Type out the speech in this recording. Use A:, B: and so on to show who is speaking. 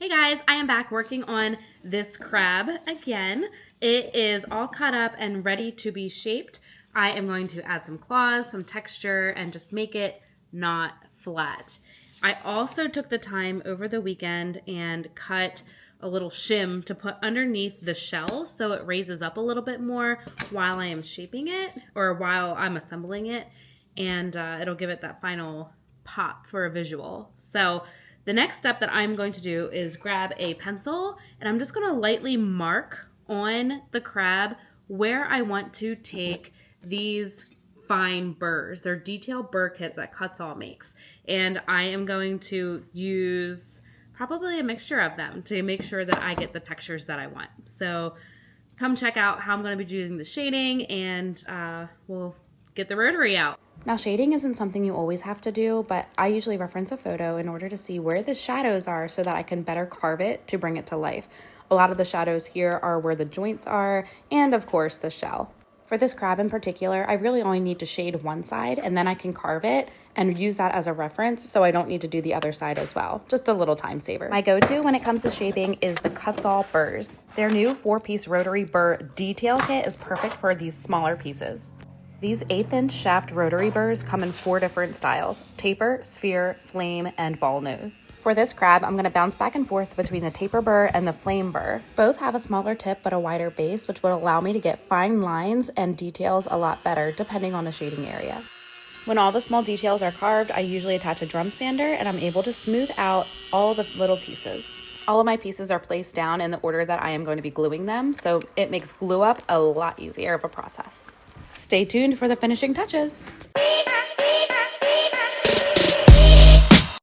A: Hey guys, I am back working on this crab again. It is all cut up and ready to be shaped. I am going to add some claws, some texture, and just make it not flat. I also took the time over the weekend and cut a little shim to put underneath the shell so it raises up a little bit more while I am shaping it or while I'm assembling it, and it'll give it that final pop for a visual. So the next step that I'm going to do is grab a pencil and I'm just going to lightly mark on the crab where I want to take these fine burrs. They're detail burr kits that Kutzall makes. And I am going to use probably a mixture of them to make sure that I get the textures that I want. So come check out how I'm going to be doing the shading, and we'll get the rotary out. Now, shading isn't something you always have to do, but I usually reference a photo in order to see where the shadows are so that I can better carve it to bring it to life. A lot of the shadows here are where the joints are, and of course the shell. For this crab in particular, I really only need to shade one side, and then I can carve it and use that as a reference so I don't need to do the other side as well. Just a little time saver. My go-to when it comes to shaping is the Kutzall Burrs. Their new 4-piece rotary burr detail kit is perfect for these smaller pieces. These 1/8-inch shaft rotary burrs come in 4 different styles: taper, sphere, flame, and ball nose. For this crab, I'm going to bounce back and forth between the taper burr and the flame burr. Both have a smaller tip but a wider base, which will allow me to get fine lines and details a lot better depending on the shading area. When all the small details are carved, I usually attach a drum sander and I'm able to smooth out all the little pieces. All of my pieces are placed down in the order that I am going to be gluing them, so it makes glue up a lot easier of a process. Stay tuned for the finishing touches.